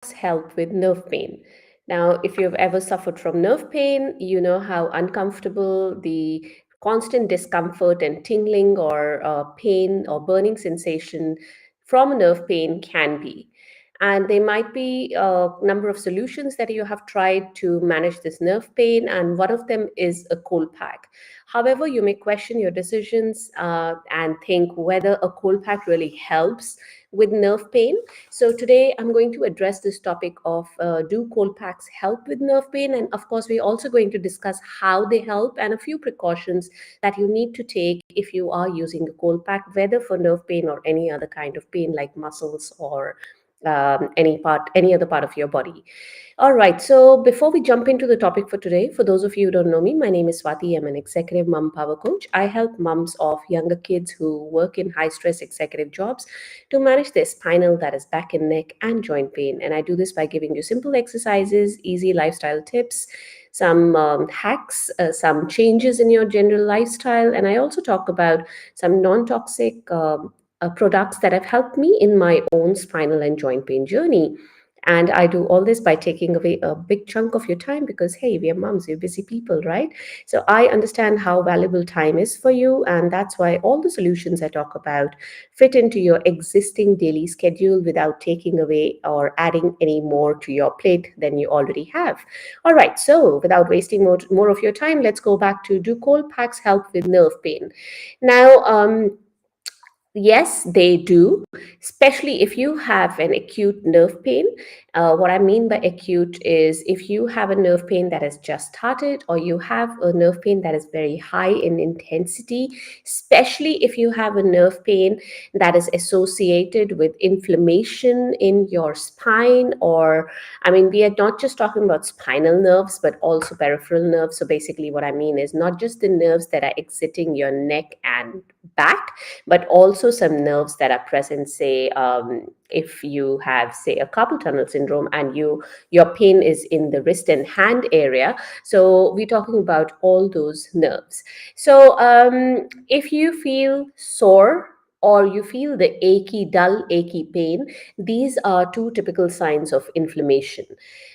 help with nerve pain. Now, if you've ever suffered from nerve pain, you know how uncomfortable the constant discomfort and tingling or pain or burning sensation from nerve pain can be. And there might be a number of solutions that you have tried to manage this nerve pain, and one of them is a cold pack. However, you may question your decisions and think whether a cold pack really helps with nerve pain. So today I'm going to address this topic of do cold packs help with nerve pain? And of course, we're also going to discuss how they help and a few precautions that you need to take if you are using a cold pack, whether for nerve pain or any other kind of pain like muscles or any other part of your body. All right. So before we jump into the topic for today, for those of you who don't know me, my name is Swati. I'm an executive mom power coach. I help moms of younger kids who work in high stress executive jobs to manage their spinal, that is back and neck, and joint pain. And I do this by giving you simple exercises, easy lifestyle tips, some hacks, some changes in your general lifestyle. And I also talk about some non toxic products that have helped me in my own spinal and joint pain journey. And I do all this by taking away a big chunk of your time because, hey, we are moms, we're busy people, right? So I understand how valuable time is for you. And that's why all the solutions I talk about fit into your existing daily schedule without taking away or adding any more to your plate than you already have. All right. So without wasting more of your time, let's go back to do cold packs help with nerve pain? Now, yes, they do, especially if you have an acute nerve pain. What I mean by acute is if you have a nerve pain that has just started, or you have a nerve pain that is very high in intensity, especially if you have a nerve pain that is associated with inflammation in your spine, or I mean, we are not just talking about spinal nerves, but also peripheral nerves. So basically, what I mean is not just the nerves that are exiting your neck and back, but also some nerves that are present, say, if you have, say, a carpal tunnel syndrome and your pain is in the wrist and hand area. So we're talking about all those nerves. So if you feel sore or you feel the achy, dull, achy pain, these are two typical signs of inflammation.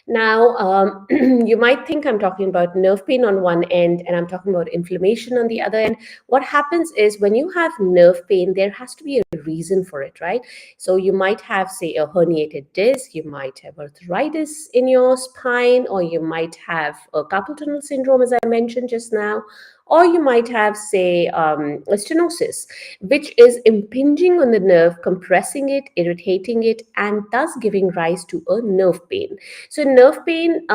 Now, you might think I'm talking about nerve pain on one end and I'm talking about inflammation on the other end. What happens is when you have nerve pain, there has to be a reason for it, right? So you might have, say, a herniated disc, you might have arthritis in your spine, or you might have a carpal tunnel syndrome, as I mentioned just now, or you might have, say, a stenosis, which is impinging on the nerve, compressing it, irritating it, and thus giving rise to a nerve pain. So, nerve pain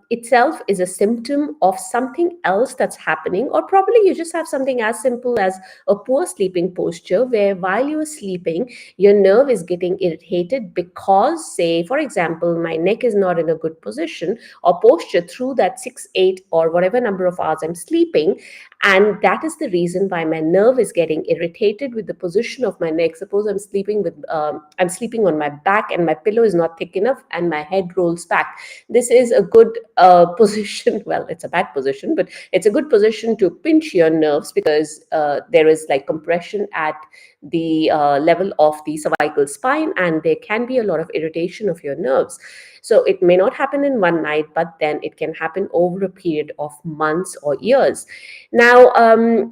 itself is a symptom of something else that's happening, or probably you just have something as simple as a poor sleeping posture, where while you're sleeping, your nerve is getting irritated because, say, for example, my neck is not in a good position or posture through that 6, 8, or whatever number of hours I'm sleeping. And that is the reason why my nerve is getting irritated with the position of my neck. Suppose I'm sleeping on my back and my pillow is not thick enough and my head rolls back. This is a good position. Well, it's a bad position, but it's a good position to pinch your nerves because there is like compression at the level of the cervical spine, and there can be a lot of irritation of your nerves. So it may not happen in one night, but then it can happen over a period of months or years. Now,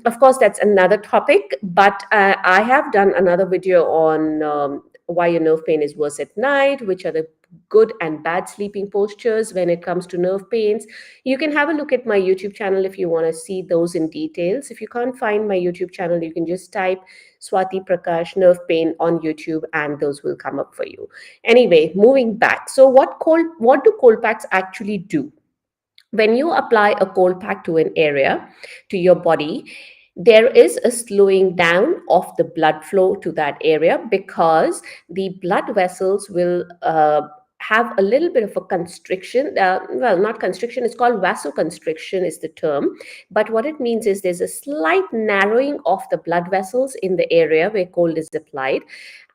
of course, that's another topic, but I have done another video on why your nerve pain is worse at night, which are the good and bad sleeping postures when it comes to nerve pains. You can have a look at my YouTube channel if you want to see those in details. If you can't find my YouTube channel, you can just type Swati Prakash nerve pain on YouTube and those will come up for you. Anyway, moving back. So what do cold packs actually do? When you apply a cold pack to an area, to your body, there is a slowing down of the blood flow to that area because the blood vessels will have a little bit of a constriction. Well, not constriction, it's called vasoconstriction is the term. But what it means is there's a slight narrowing of the blood vessels in the area where cold is applied.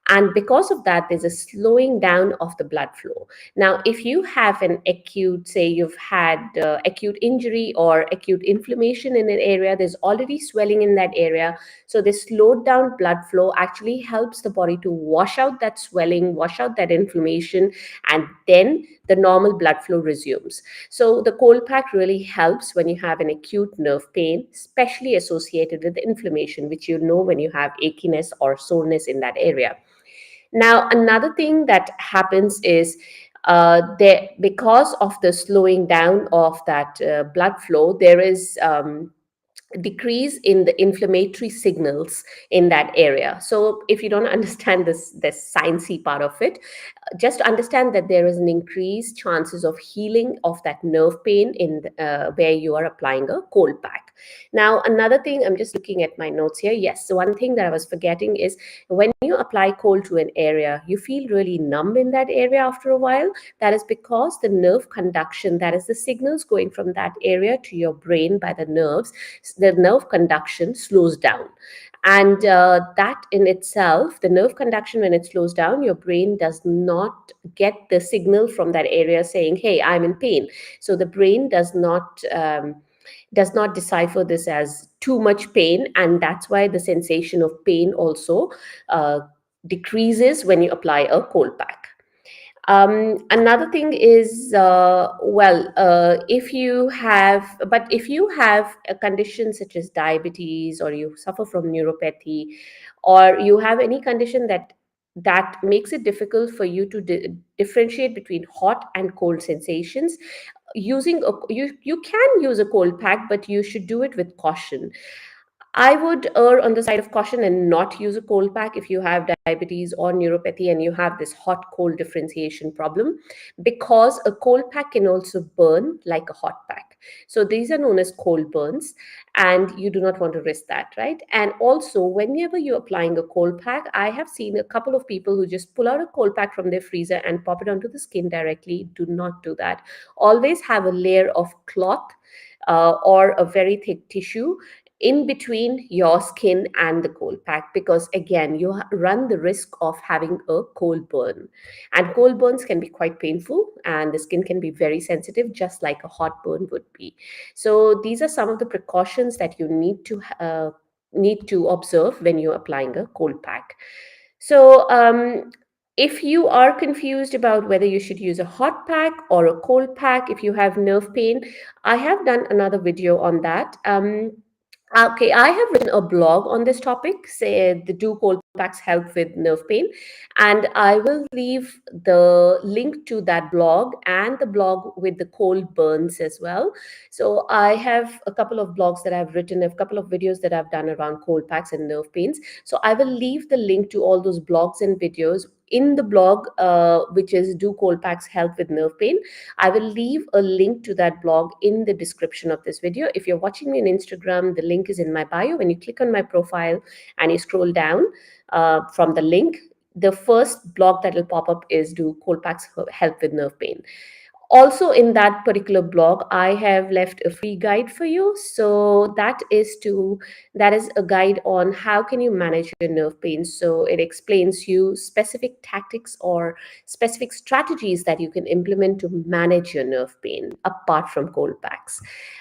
And because of that, there's a slowing down of the blood flow. Now, if you have an acute, say you've had acute injury or acute inflammation in an area, there's already swelling in that area. So this slowed down blood flow actually helps the body to wash out that swelling, wash out that inflammation, and then the normal blood flow resumes. So the cold pack really helps when you have an acute nerve pain, especially associated with inflammation, which you know when you have achiness or soreness in that area. Now, another thing that happens is there, because of the slowing down of that blood flow, there is decrease in the inflammatory signals in that area. So if you don't understand this sciencey part of it, just understand that there is an increased chances of healing of that nerve pain in where you are applying a cold pack. Now, another thing, I'm just looking at my notes here. Yes, so one thing that I was forgetting is when you apply cold to an area, you feel really numb in that area after a while. That is because the nerve conduction, that is the signals going from that area to your brain by the nerve conduction slows down. And that in itself, the nerve conduction, when it slows down, your brain does not get the signal from that area saying, hey, I'm in pain. So the brain does not decipher this as too much pain, and that's why the sensation of pain also uh, decreases when you apply a cold pack. Another thing is, if you have a condition such as diabetes, or you suffer from neuropathy, or you have any condition that makes it difficult for you to differentiate between hot and cold sensations, you can use a cold pack, but you should do it with caution. I would err on the side of caution and not use a cold pack if you have diabetes or neuropathy and you have this hot cold differentiation problem, because a cold pack can also burn like a hot pack. So these are known as cold burns, and you do not want to risk that, right? And also, whenever you're applying a cold pack, I have seen a couple of people who just pull out a cold pack from their freezer and pop it onto the skin directly. Do not do that. Always have a layer of cloth or a very thick tissue in between your skin and the cold pack, because again you run the risk of having a cold burn, and cold burns can be quite painful and the skin can be very sensitive, just like a hot burn would be. So these are some of the precautions that you need to observe when you're applying a cold pack. So if you are confused about whether you should use a hot pack or a cold pack if you have nerve pain, I have done another video on that. Okay, I have written a blog on this topic, say the do cold packs help with nerve pain, and I will leave the link to that blog and the blog with the cold burns as well. So I have a couple of blogs that I've written, a couple of videos that I've done around cold packs and nerve pains. So I will leave the link to all those blogs and videos in the blog, which is do cold packs help with nerve pain. I will leave a link to that blog in the description of this video. If you're watching me on Instagram, the link is in my bio. When you click on my profile and you scroll down from the link, the first blog that will pop up is do cold packs help with nerve pain. Also, in that particular blog, I have left a free guide for you. So that is a guide on how can you manage your nerve pain. So it explains you specific tactics or specific strategies that you can implement to manage your nerve pain apart from cold packs.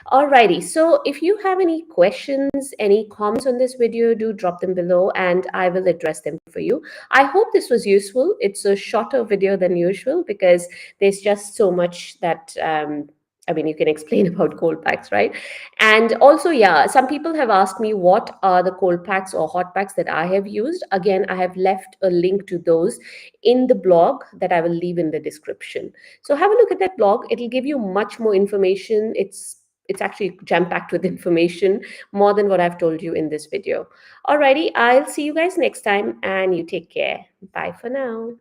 Alrighty, so if you have any questions, any comments on this video, do drop them below and I will address them for you. I hope this was useful. It's a shorter video than usual because there's just so much that you can explain about cold packs, right? And also, yeah, some people have asked me what are the cold packs or hot packs that I have used. Again, I have left a link to those in the blog that I will leave in the description. So have a look at that blog. It'll give you much more information. It's actually jam-packed with information, more than what I've told you in this video. Alrighty, I'll see you guys next time and you take care. Bye for now.